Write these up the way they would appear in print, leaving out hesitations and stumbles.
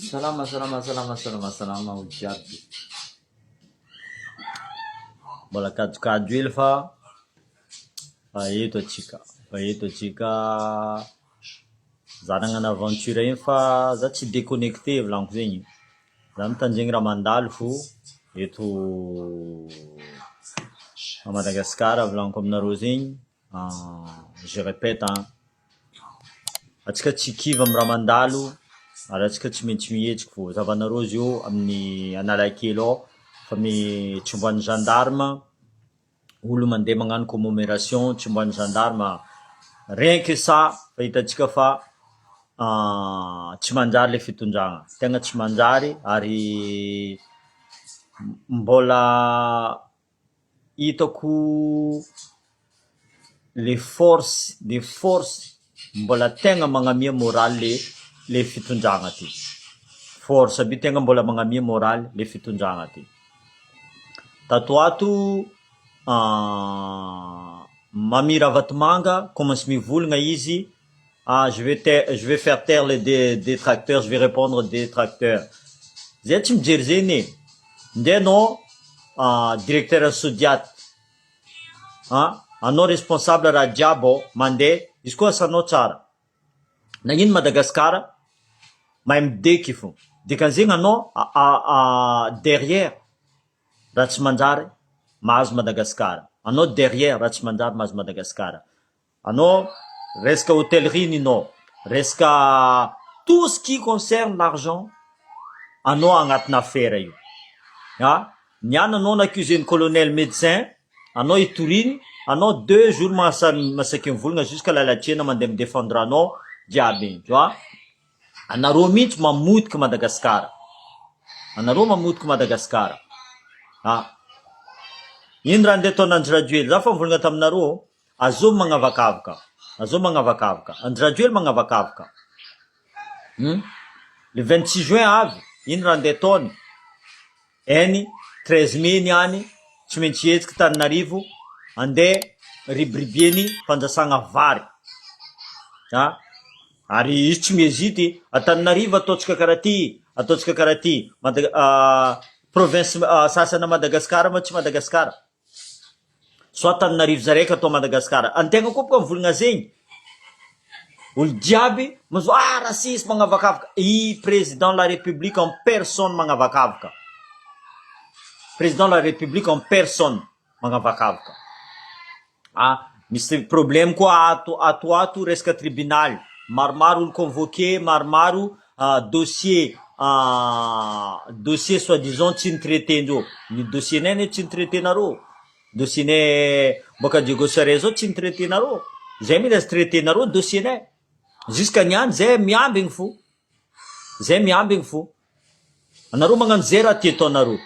Salama olo jiaby. Mbola kadikady hely fa eto atsika za nagnano aventure iny fa za tsy déconnecté volaniko zegny. Za mitandregny raha mandalo fo eto à Madagascar volaniko aminareo zegny. Je répète atsika tsy kivy amin'ny raha mandalo ary atsika tsy maintsy mihetsika fo. Zavanareo zio amin'ny Analakely ao fa tsimboan'ny gendarme olo mandeha magnano commémoration tsimboan'ny gendarme rien que ça fa hitantsika fa tsy manjary le fitondragna, tegna tsy manjary ary mbola hitako les forces mbola tegna magnamia moral le fitondragna ty. Force aby tegna mbola magnamia moral le fitondragna ty. Tato ato Mamira Vatomanga commence mivolagna izy. Je vais faire taire les détracteurs, je vais répondre aux détracteurs. Zay tsy mijery zegny ndre anao directeur Sodiat, anao responsable raha jiaby mandeha izy koa asanao tsara. Nagnino Madagascar mahay mideky fo. Dikan'zegny anao derrière raha tsy manjary mahazo Madagascar. Anao derrière raha tsy manjary mahazo Madagascar. Anao resaka hôtellerie ninao, resaka tout ce qui concerne l'argent, anao agnatina affaire io. Niany anao n'accusé colonel médecin, anao itoriny, anao 2 jours masaky mivolagna jusqu'à lalatsiena mandeha défendre anao jiaby, tu vois. Anareo mihitsy mamotika Madagascar. Anareo mamotika Madagascar. Ino raha andeha ataon'ny Andry Rajoely? Za fa mivolagna taminareo, azo magnavakavaka. Andry Rajoely magnavakavaka. Le 26 juin avy, ino raha andeha ataony? Eny 13 mai niany tsy maintsy hetsika Tananarivo andeha ribribieny fanjasagna vary. Ary izy tsy mihezity Tananarivo ataontsika karaha ty, province sasana Madagascar ma tsy Madagascar. Soit Tananarivo zaraiky atao Madagascar. Antegna koa boka mivolagna zegny. Olo jiaby mazo racisme magnavakavaka. I président de la République en personne magnavakavaka. Président de la République en personne magnavakavaka. Misy problème koa ato resaka tribunal. Maromaro olo convoqué, maromaro dossier soi-disant tsy nitraitendreo. Ny dossier nay tsy nitraitenareo. Dossier nay boka Diego Soares zao tsy nitraitenareo. Zay mila traitenareo dossier nay. Jusqu'à niany zay miambigny fo. Anareo magnano zay raha ty ataonareo.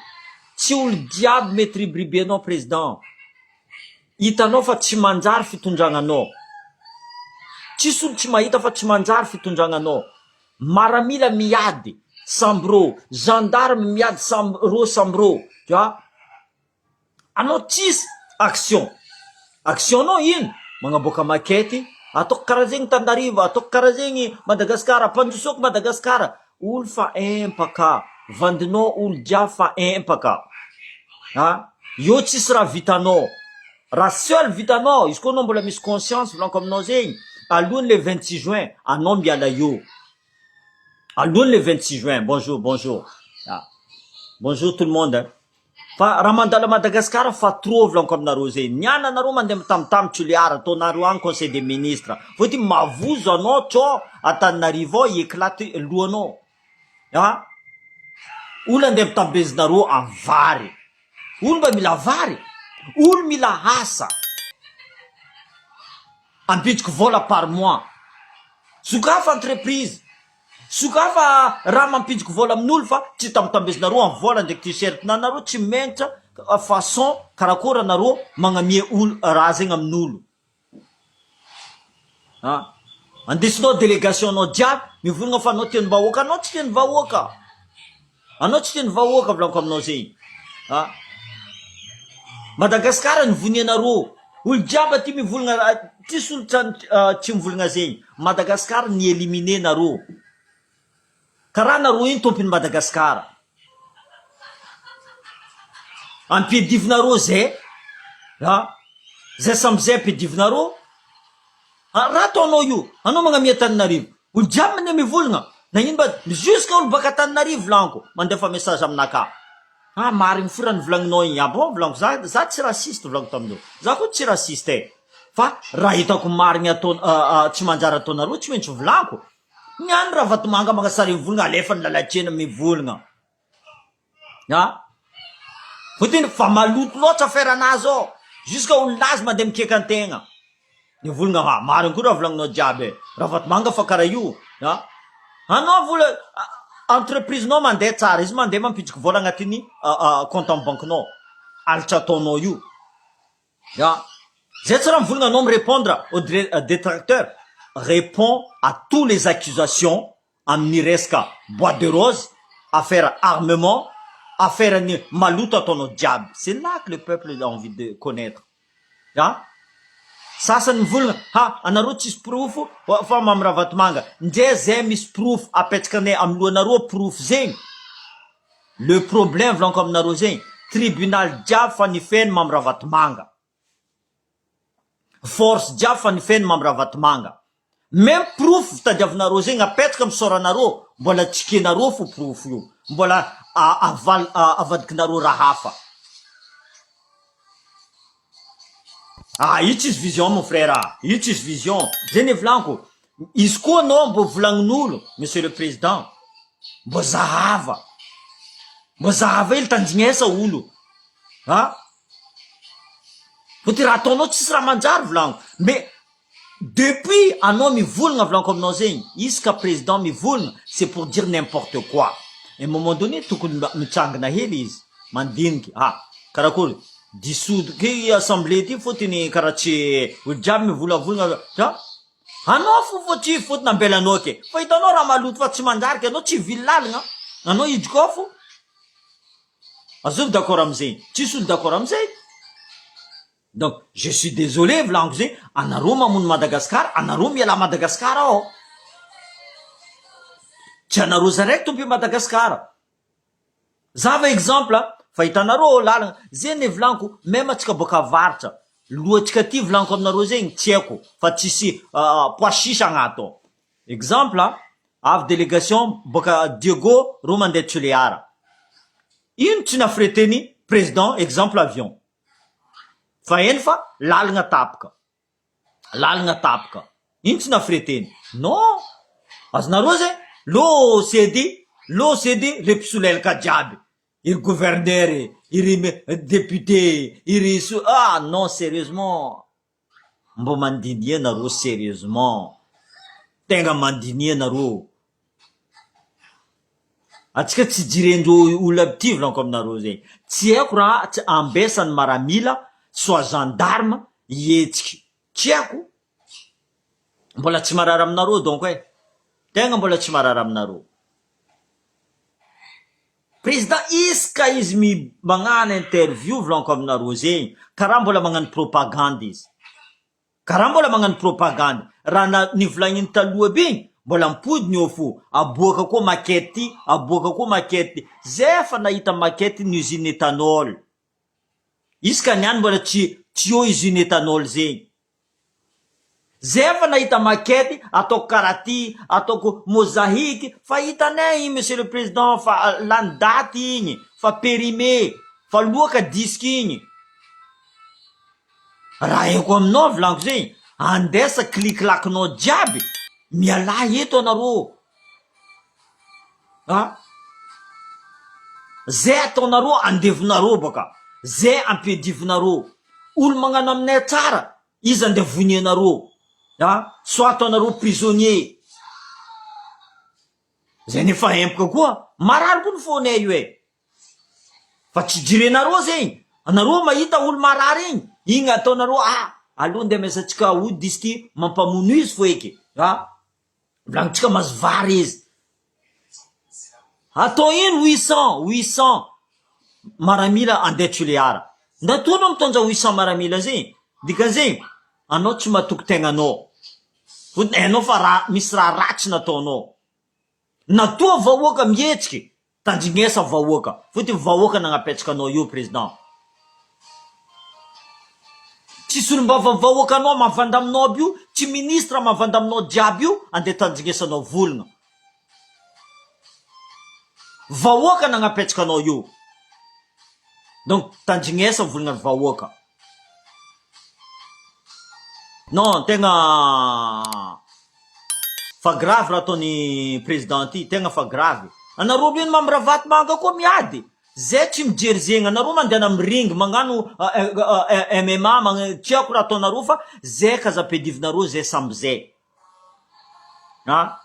Tsy olo diaby mety ribribianao président. Hitanao fa tsy manjary fitondragnanao. Tsisy olo tsy mahita fa tsy manjary fitondragnanao. Maramila miady sambro, gendarme miady sambro, tu vois. Anao tsisy actionnao ino? Magnaboaka maquette, ataoko karaha zegny Tananarivo, ataoko karaha zegny Madagascar, pandrosoko Madagascar. Olo fa empaka, vandinao olo jiaby fa empaka. Io tsisy raha vitanao. Raha seul vitanao, izy koa anao mbola misy conscience volaniko aminao zegny, alohan'ny le 26 juin, anao miala io. Alohan'ny le 26 juin, bonjour. Bonjour tout le monde. Fa raha mandala Madagascar fa trop volaniko aminareo zegny. Niana anareo mandeha mitamtam tsyliara, ataonareo agny conseil des ministres. Faut mavozo anao tsao Antananarivo éclate lohanao. Olo andeha mitambezinareo amin'ny vary. Olo mba mila vary. Olo mila asa. Ampitriky vola par mois. Sokafa entreprise. Sokafa raha mampitriky vola amin'olo fa tsy tambezinareo amin'ny vola ndraiky t-shirt nanareo tsy mentra façon karakôry anareo magnamia olo raha zegny amin'olo. Andesinao délégation anao jiaby mivolagna fa anao tian'ny vahoaka. Anao tsy tian'ny vahoaka. Volaniko aminao zegny. Madagascar nivonianareo. Olo jiaby aty mivolagna, tsisy olo tsy mivolagna zegny. Madagascar ni éliminé nareo. karaha nareo iny tompony Madagasikara. Ampedivinareo zay, zay sambyzay ampedivinareo. Raha ataonao io, anao magnamia Antananarivo, olo jiaby mandeha mivolagna, nagnino ba jusqu'à olo baka Antananarivo lanko mandefa message aminaka. Marigny forany volagninao igny. Bon, volaniko za tsy rasiste volaniko taminao. Za koa tsy rasiste. Fa raha hitako marigny atao tsy manjary ataonareo tsy maintsy volaniko. Niany raha Vatomanga magnasary mivolagna alefa ny lalatrena mivolagna. Fotiny fa maloto loatra aferanazy ao. Jusqu'à olonazy mandeha mikeka antegna. Nivolagna marigny koa raha volagninao jiaby. Raha Vatomanga fa karaha io. Anao vola entreprise nao mandeha tsara, izy mandeha mampitriky vola agnatiny compte en banque nao. Alitra ataonao io. Zay tsy raha mivolagna anao répondre aux détracteurs. Répond à toutes les accusations amin'ny resaka bois de rose, affaire armement, affaire ny maloto ataonao jiaby. C'est là que le peuple a envie de connaître. Sasany mivolagna, anareo tsisy proof fa mamy raha Vatomanga. Ndre zay misy proof apetsakanay amin'ny lohanareo proof zegny. Le problème volaniko aminareo zegny, tribunal jiaby fa nifeny mamy raha Vatomanga. Force jiaby fa nifeny mamy raha Vatomanga. Même proof tadiavinareo zegny apetraka amin'ny soranareo, mbola tsikenareo fo proof io. Mbola avadikinareo raha hafa. Io tsisy vision mon frère. Io tsisy vision. Zay volaniko. Izy koa anao mbo volagnin'olo, monsieur le président, mbo zahava ely tanjignesa olo. Fotiny raha ataonao tsisy raha manjary volaniko. Mais depuis anao mivolagna volaniko aminao zegny, isaka président mivolagna, c'est pour dire n'importe quoi. À un moment donné tokony mitsangana hely izy, mandiniky. Karakory dissoudre ke assemblée ty fotiny karaha tsy olo jiaby mivolavolagna. Anao fotiny ambelanao ke. Fa hitanao raha maloto fa tsy manjary ke anao tsy vilalagna. Anao idiko fo. Azovy d'accord amizay. Tsisy olo d'accord amizay. Donc, je suis désolé, volaniko zegny, anareo mamono Madagasikara, anareo miala Madagasikara ao. Tsy anareo zaraiky tompo Madagasikara. Zava exemple, fa hitanareo lalagna, zay volaniko, même atsika boka avaritra, lohatsika ty volaniko aminareo zegny, tsy haiko, fa tsisy poasisa agnato. Exemple, avy délégation boka Diego ro mandeha Toliara. Ino tsy nafireteny président, exemple avion. Fa eny fa lalagna tapaka. Ino tsy nafireteny? Non. Azonareo zay, lo cédé le mpisolelaka jiaby. Iry gouverneur, iry député, iry non, sérieusement. Mbo mandinia nareo sérieusement. Tenga mandinia nareo. Atsika tsy jirendreo olo aby ty volaniko aminareo zegny. Tsy haiko raha ambesany maramila soit gendarme ietsiky. Tsy haiko. Mbola tsy marary aminareo donc tegna mbola tsy marary aminareo. Président iska izy magnano interview volaniko aminareo zegny, karaha mbola magnano propagande izy. Raha nivolagniny taloha be mbola mipodiny eo fo. Aboaka koa makety. Zay fa nahita makety ny usine éthanol. Iska niany mbola tsy eo usine éthanol zegny. Zay fa nahita makety, ataoko karaty, ataoko mosaïque, fa hitanay monsieur le président, fa lany daty igny, fa périmé, fa loaka disque igny. Raha eko aminao volaniko zegny, andesa clic-clac-nao jiaby, miala eto anareo. Zay ataonareo andevonareo baka. Zay ampedivinareo. Olo magnano aminay tsara, izy andevonianareo. Soit ataonareo prisonnier. Zay nefa empaka koa, marary koa ny fonay io fa tsy jirenareo zegny. Anareo mahita olo marary igny, igny ataonareo aloha ndeha mesatsika ody izy ty mampamono izy fo eky. Volanitsika mahazo vary izy. Atao ino 800 maramila andeha Toliara. Ndatono mitondra 800 maramila zegny. Dikan'zegny, anao tsy mahatoky tegnanao. Anao fa misy raha ratsy nataonao. Natoa vahoaka mihetsiky, tandrignesa vahoaka. Fotony vahoaka nagnapetraky anao io président. Tsisy olombava vahoaka anao mavanda aminao aby io, tsy ministre mavanda aminao jiaby io, andeha tandrignesanao volagna. Vahoaka nagnapetraky anao io. Donc tandrignesa volagna vahoaka. Non, tegna fa grave raha ataony président ty, tegna fa grave. Anareo ino mamravaty manga koa miady. Zay tsy mijery zegny, anareo mandeha amin'ny ring magnano MMA, tsy haiko raha ataonareo fa zay kazapedivinareo zay samby zay. Ha?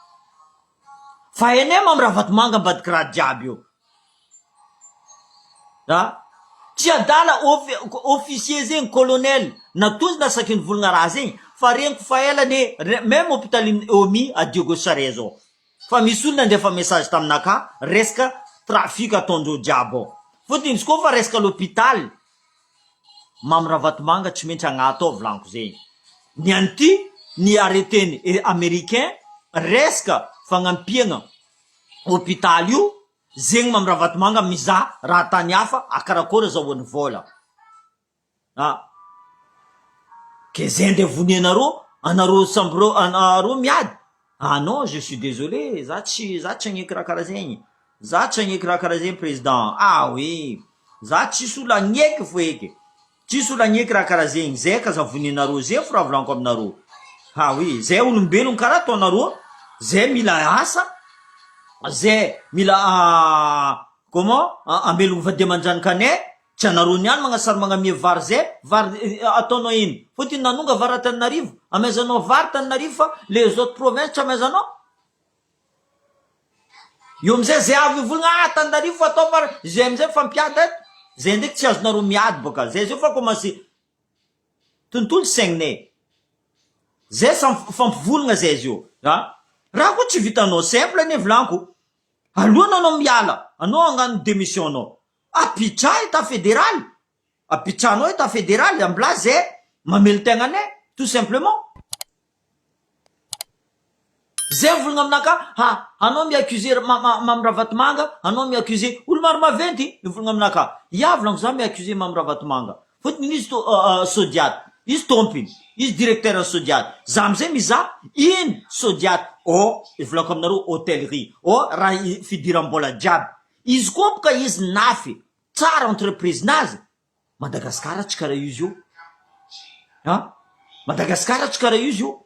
Fa ene mamravaty manga ambadiky raha jiaby io. Ha? Tsy adala officier zegny colonel natozy nasaky ny volagna raha zegny. Fa regniko fa elane même hôpital Omi à Diogo Saré zao. Fa misy olona ndefa message taminaka resaka trafic ataondreo jiaby. Fotony izy koa fa resaka l'hôpital mamravaty manga tsy maintsy agnaty ao volaniko zegny. Ny anty ny arrêté américain resaka fagnampiagna hôpital io zegny mamravaty manga mizaha raha tany hafa akarakory azahoany vola. Ah. Que zay nde voninareo, anareo sambro anareo miady. Ah non, je suis désolé, za tsy agneky raha karaha zegny. Za tsy agneky raha karaha zegny président. Ah oui. Za tsisy olo agneky fo eky. Tsisy olo agneky raha karaha zegny. Zay ka za voninareo zay fo raha volaniko aminareo. Ah oui, zay olombelogno karaha ataonareo, zay mila asa, zay mila comment amelogno vadia aman-dranokanay. Tsy anareo niany magnasary magnamia vary zay, vary ataonao ino? Fotony nanonga vary Antananarivo, amaizanao vary Antananarivo fa les autres provinces tsy amaizanao. Io amizay zay avy volagna Antananarivo atao vary, zay amizay fampiady eto. Zay ndraiky tsy azonareo miady boka. Zay zio fa commencé tontolo saigninay. Zay fampivolagna zay zio. Raha koa tsy vitanao simple ane volaniko. Alohany anao miala, anao agnano démission anao. Apitsa état fédéral. Apitsanao état fédéral, ambla zay mamelo tegnanay, tout simplement. Zay volagna aminaka, ha, anao miaccuser mamravaty manga, anao miaccuser olo maro maventy, volagna aminaka. Ya volagna za miaccuser mamravaty manga. Fotony izy sodiaty, izy tompiny, izy directeur sodiaty. Za amizay mizaha ino sodiaty, volako aminareo hôtellerie, raha fidiram-bola jiaby. Izy koa boka izy nafy tsara entreprise nazy. Madagasikara tsy karaha izy io. Ha? Madagasikara tsy karaha izy io.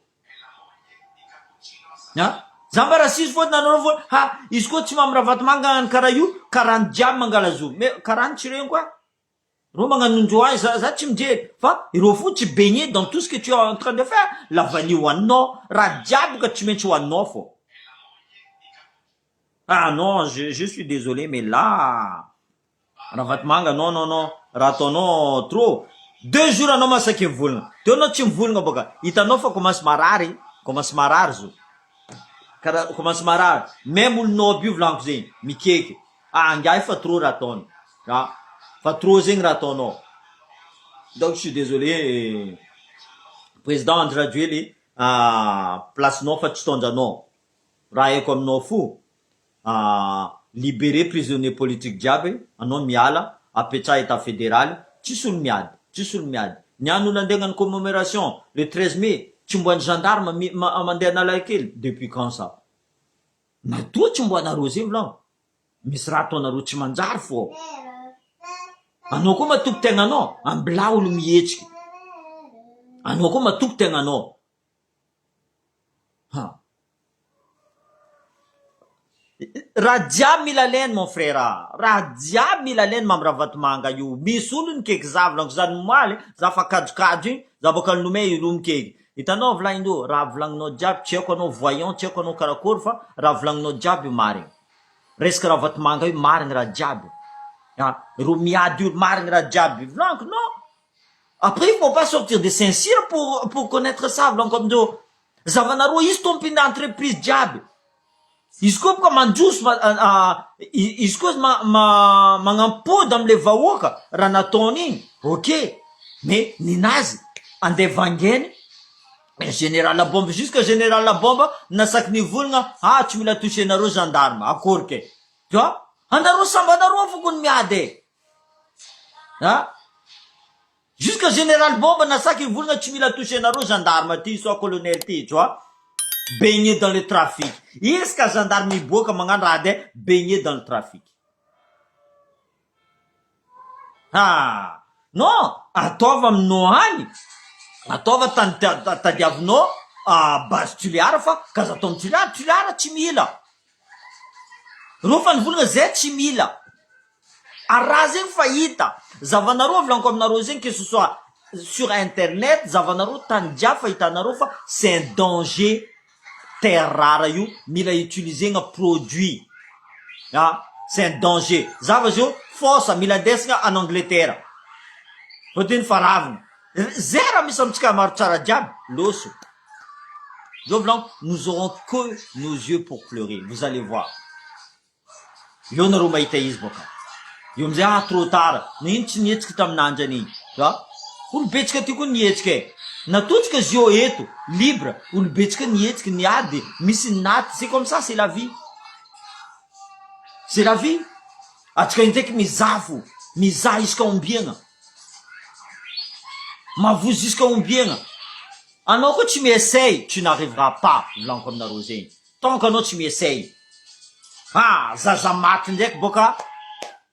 Ha? Za mba raha sisy fotony anareo fo, ha, izy koa tsy mamravaty manga karaha io, karahany jiaby mangalazo. Mais karahany tsy regny koa. Reo magnanondro azy, za tsy mijery. Fa ireo fo tsy baigné dans tout ce que tu es en train de faire. La vanille hoaninao, raha jiaby ka tsy maintsy hoaninao fo. Ah non, je suis désolé, mais là, ravaty manga, non, non, non, raha ataonao trop. 2 jours anao masaky mivolagna. Teo anao tsy mivolagna boka. Hitanao fa commence marary zo. Karaha commence marary. Même olonao aby io volaniko zegny, mikeky. Ah, ngiahy fa trop raha ataony. Ah, fa trop zegny raha ataonao. Donc je suis désolé, président Andry Rajoely, place-nao fa tsy tondranao. Raha haiko aminao fo. Libérer prisonnier politique jiaby, anao miala, apetra état fédéral, tsisy olo miady. Niany olo andeha hagnano commémoration le 13 mai, tsy mboan'ny gendarme mandeha Analakely. Depuis quand ça? Natoa tsy mboanareo zegny volagno. Misy raha ataonareo tsy manjary fo. Anao koa matoky tegnanao, ambila olo mihetsiky. Anao koa matoky tegnanao. Ha. Raha jiaby mila laine mon frère. Raha jiaby mila laine mamravaty manga io. Misy olo nikeky za volaniko za nomaly, za fa kadrokadro igny, za boka nomey ilo mikeky. Hitanao volagninao, raha volagninao jiaby, tsy haiko anao voyant, tsy haiko anao karakory fa raha volagninao jiaby io marigny. Resaka ravaty manga io marigny raha jiaby. Ro miady io marigny raha jiaby. Volaniko non. Après il faut pas sortir de Saint-Cyr pour connaître ça volaniko amindreo. Zavanareo izy tompiny entreprise jiaby. Izy koa boka mandroso, izy koa magnampody amile vahoaka raha nataony igny, ok. Mais ninazy andeha vangeny général la bombe jusqu'à général la bombe nasaky nivolagna tsy mila touchenareo gendarme akory ke tu vois anareo samby anareo foko ny miady jusqu'à général bombe nasaky nivolagna tsy mila touchenareo gendarme ty soit colonel ty tu vois baigné dans le trafic iska gendarme miboaka magnano raha de baigné dans le trafic non ataova aminao any ataova tadiavinao base tuliara fa kaza atao tuliara tsy mila rofa nivolagna zay tsy mila araha zegny fa hita zavanareo volaniko aminareo zegny que ce soit sur internet zavanareo tany dia fa hitanareo fa c'est un danger terre rare io mila utilisegna produit c'est un danger zava zio fosa mila andesagna en Angleterre fotiny faravina zay raha misy amitsika maro tsara jiaby loso zao volaniko nous aurons que nos yeux pour pleurer vous allez voir io nareo mahita izy boka io amizay trop tard nino tsy nihetsiky taminandry aniny olobetsika ty koa nihetsiky natotsika izy io eto libre olobetsika nihetsiky niady misy naty c'est comme ça c'est la vie atsika indraiky mizaha isaka ombiagna mavozo jusqu'à ombiagna anao koa tsy miessaye tu n'arriveras pas volaniko aminareo zegny tant que anao tsy miessaye zaza maty ndraiky boka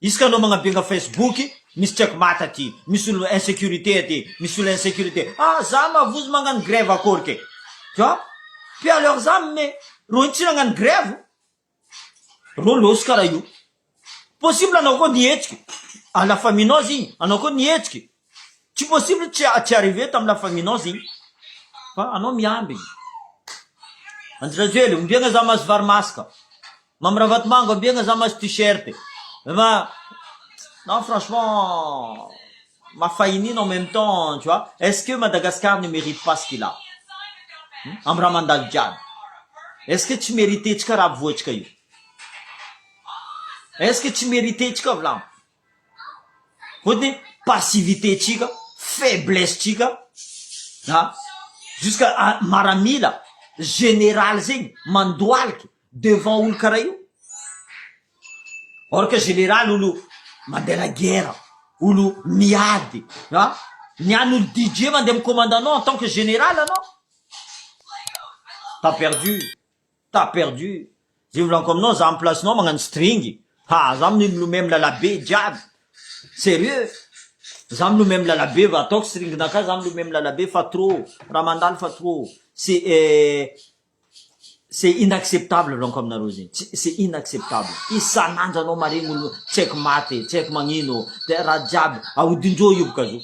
isaka anao magnabiagna Facebook misy tsaiko maty aty misy olo insécurité aty misy olo insécurité za mavozo magnano grève akory ke tu vois puis alors za me ro tsy nagnano grève ro loso karaha io possible anao koa nihetsiky la faminao zigny anao koa nihetsiky tsy possible tsy arrivé tamy la faminao zigny fa anao miambigny andrazely ombiagna za mahazo varimasaka mamiravatomanga ombiagna za mahazo t-shirt non franchement mafahinina en même temps tu vois est-ce que Madagascar ne mérite pas ce qu'il a amy raha mandalo jiaby est-ce que tsy mérité tsika raha voatsika io est-ce que tsy mérité tsika volamo fotony passivité tsika faiblesse tsika jusqu'à maramila général zegny mandoaliky devant olo karaha io or que général olo mandeha la guerre olo miady niany olo DJ mandeha amy commandanao en tant que général anao t'as perdu zay volaniko aminao za amy placenao magnano string za milomay amy lalabe jiaby sérieux za milomay amy lalabe va ataoko stringnaka za milomay amy lalabe fa trop raha mandalo fa trop c'est inacceptable volaniko aminareo zegny c'est inacceptable isanandro anao maregny olo tsy haiko maty tsy haiko magnino de raha jiaby aodindreo io boka zo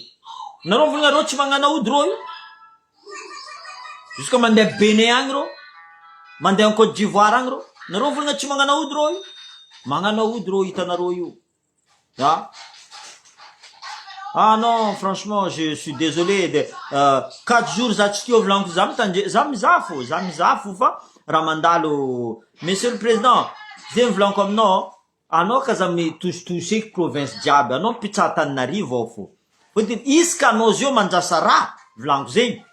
nareo volanareo tsy magnano aody ro io jusqu'à mandeha Bénin agny ro mandeha en Côte d'Ivoire agny ro nareo volagna tsy magnano aody ro io magnano aody ro hitanareo io non franchement je suis désolé de 4 jours za tsy teo volaniko za mizaha fo fa raha mandalo monsieur le président zegny volaniko aminao anao kaza mitositoseky province jiaby anao mpitsaha Tananarivo ao fo fotiny isaka anao zio manjasa raha volaniko zegny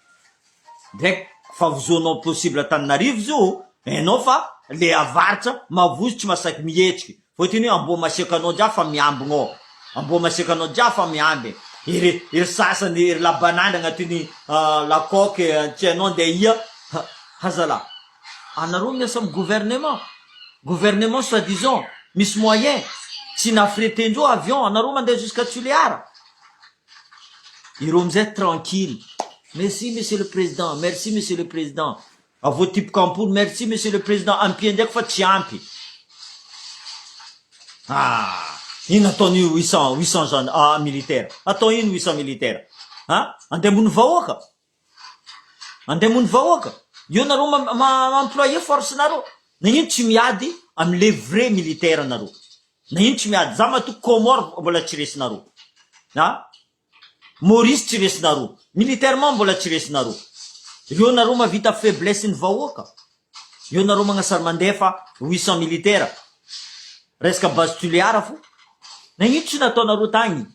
direct fa vozoanao possible Tananarivo zio enao fa le avaritra mavozo tsy masaky mihetsiky fotiny amboa masiaka anao jiaby fa miambignao amboa masiaka anao jiaby fa miamby ery sasany ery labanany agnatiny la coque tsy anao ndeha ia hazala anareo miasa amy gouvernement soi-disant misy moyen tsy nafretendreo avion anareo mandeha jusqu'à Tuliara ireo amizay tranquille merci monsieur le président avô type campour merci monsieur le président ampia ndraiky fa tsy ampy ino ataony 800 gens militaire atao ino 800 militaire andeha mony vahoaka io nareo maemployé force nareo nagnino tsy miady amle vrai militaire nareo nagnino tsy miady za matoko Comore mbola tsy resinareo Maurice tsy resinareo militairement mbola tsy resinareo io nareo mavita faiblesse ny vahoaka io nareo magnasary mandefa 800 militaire resaka base Tuliara fo nagnino tsy nataonareo tagny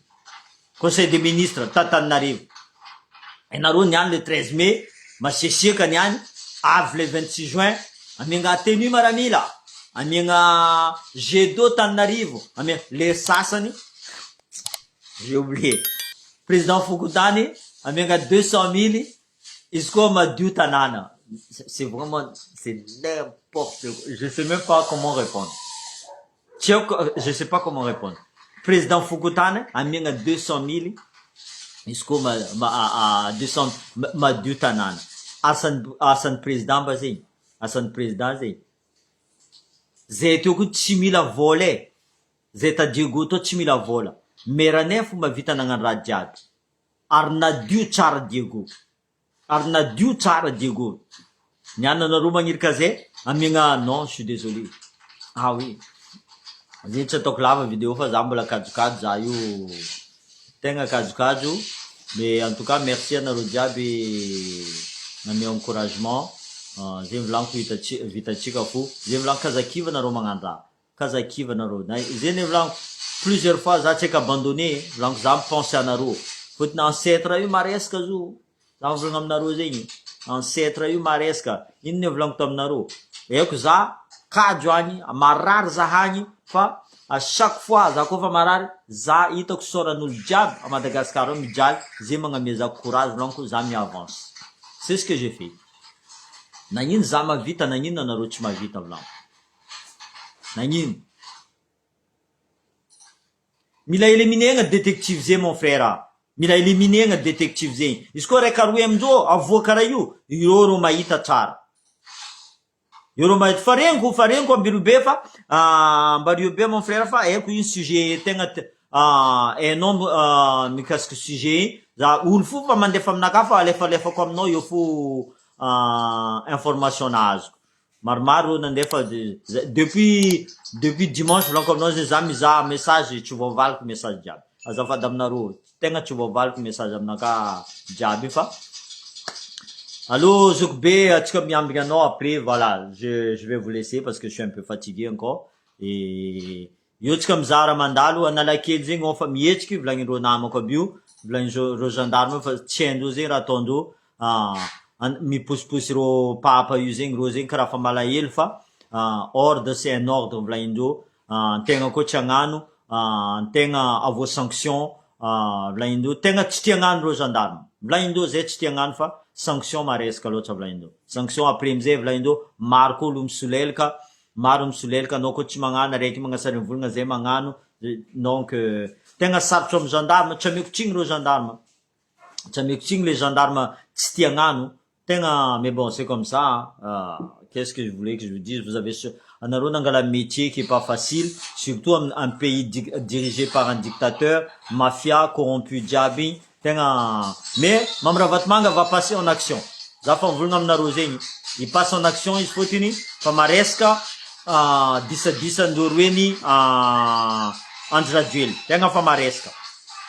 conseil des ministres Tananarivo nareo niany le 13 mai Masisiaka niany, avy le 26 juin, amiagna tenue maramila, amiagna jet d'eau Tananarivo, amiagna le sasany, j'ai oublié. Président Fokontany, amiagna 200 000, izy koa madio tanana. C'est vraiment, c'est n'importe quoi. Je sais même pas comment répondre. Je sais pas comment répondre. Président Fokontany, amiagna 200 000, izy koa 200 madio tanana. Asan'ny président ba zegny? Asan'ny président zegny. Zay teo koa tsy mila vola e. Zay tadiego teo tsy mila vola. Meranay fomba vita nagnano raha jiaby. Ary nadio tsara Diego. Ary nadio tsara Diego. Niananareo magnirika zay, amiagna non, je suis désolé. Ah oui. Zay tsy ataoko lava vidéo fa za mbola kajokajo za io. Tegna kajokajo. Mais en tout cas, merci anareo jiaby nameo encouragement. Zay volaniko vitatsika fo. Zay volaniko kazakiva nareo magnano raha. Kazakiva nareo. Zay ne volaniko plusieurs fois za tsy abandonné, volaniko za mipense anareo. Fotony ancêtre io maresaka zo. Za mivolagna aminareo zegny. Ancêtre io maresaka. Ino ne volaniko taminareo. Eko za kajo agny, marary za hagny fa à chaque fois za koa fa marary, za hitako soran'olo jiaby à Madagascar mijaly, zay magnamia za courage volaniko za mi-avance. C'est ce que j'ai fait. Nagnino za mavita, nagnino anareo tsy mavita volaniko. Nagnino. Mila éliminer détective zay mon frère. Mila éliminer détective zay. Izy koa reka roe amizô avoaka raha io, iro mahita tsara. Iro mahita farengo ambirobe fa mbariobe mon frère fa eko io sujet tegna nom mikasika sujet za olo fo fa mandefa aminaka fa alefalefako aminao io fo information nazoko. Maromaro nandefa depuis dimanche volaniko aminao zay za mizaha message tsy voavaliko message jiaby. Azafady aminareo, tegna tsy voavaliko message aminaka jiaby fa allô, Zokbe, atsika miambigna anao après, voilà, je vais vous laisser parce que je suis un peu fatigué encore. Et io tsika mizaha raha mandalo, analakely zegny ao fa mihetsiky, volagnin'ireo namako aby io, volagnin'ireo gendarme fa tsy haindreo zegny raha ataondreo, miposiposy reo papa io zegny, reo zegny karaha fa malahelo fa ordre c'est un ordre volagnin'ireo, tegna koa tsy hagnano, tegna avo sanction, volagnin'ireo, tegna tsy tia hagnano reo gendarme. Volagnin'ireo zay tsy tia hagnano fa sanction maresaka loatra volagnin'ireo. Sanction après amizay volagnin'ireo maro koa olo misolelaka, maro misolelaka anao koa tsy magnano, araiky magnasary volagna zay magnano. Donc tegna sarotro amy gendarme, tsy ameko reo gendarme. Tsy ameko les gendarmes tsy tia hagnano. Tegna, mais bon, c'est comme ça. Qu'est-ce que je voulais que je vous dise? Vous avez anareo nangala métier qui est pas facile, surtout un pays dirigé par un dictateur, mafia, corrompu jiaby. Mais Mamravatmanga va passer en action. Zafa mvolagna aminareo zegny, il passe en action izy fotiny fa maresaka disa ndoroeny Andry Rajoely. Tegna fa maresaka.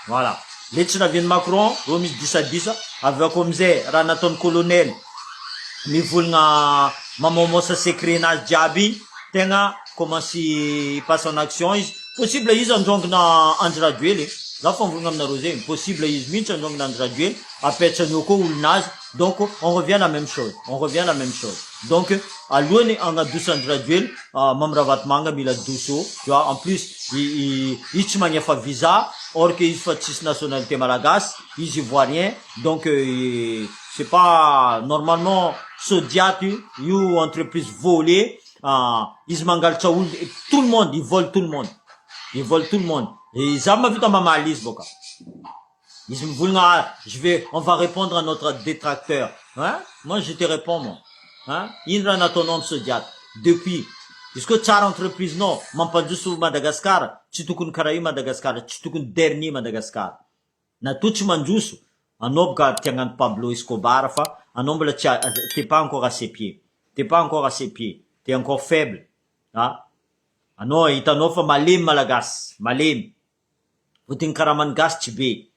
Voilà. Le tsy navian'ny Macron, reo misy disa avy ako amizay raha nataon'ny colonel mivolagna mamomosa secret nazy jiaby, tegna commence passe en action izy. Possible izy androngona Andry Rajoely. Za fa mivolagna aminareo zegny, possible izy mihitsy androngona Andry Rajoely, apetrany eo koa olonazy. Donc on revient à la même chose. Donc alohany agnadoso Andry Rajoely, Mamravatmanga mila doso, tu vois. En plus izy tsy magnefa visa, or que izy fa tsisy nationalité malagasy, izy ivoirien. Donc c'est pas normalement sodiaty io entreprise volée, izy mangalatra olo, tout le monde, ils volent tout le monde. Et ça m'a vu dans ma malice, boka. Ils me voulaient, on va répondre à notre détracteur. Hein? Moi, je te réponds, moi. Hein? Indra na ton nom sodiat. Depuis. Est-ce que tsara entreprise, non? Mampanjusu Madagascar. Chitukun Karayu Madagascar. Chitukun dernier Madagascar. Na tuchi manjusu. Anobka tiangan Pablo Escobar, fa. Anombre t'es pas encore à ses pieds. T'es encore faible. Hein? Ano, itanofa malim malagas. Malim. Uting karaman gas chibe.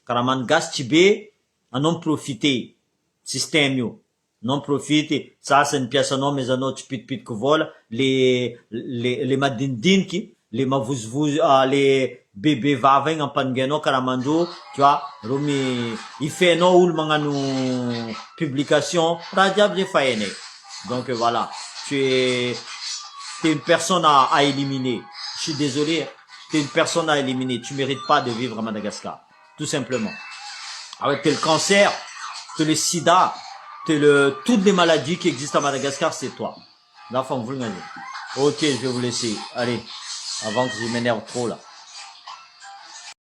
Karaman gas chibe, anon profiter. Système io. Non profiter. Sasany piasanao mezanao tsipitipitiky vola. Les madindinky, les mavuzvuz, les bébé vaveng en pangeno karamando, tu vois, Rumi, il fait no ou le publication, radiab j'ai faéné. Donc voilà, t'es une personne à éliminer. Je suis désolé, t'es une personne à éliminer. Tu mérites pas de vivre à Madagascar, tout simplement. Avec t'es le cancer, t'es le sida, toutes les maladies qui existent à Madagascar, c'est toi. La femme, vous le. Ok, je vais vous laisser. Allez, avant que je m'énerve trop là.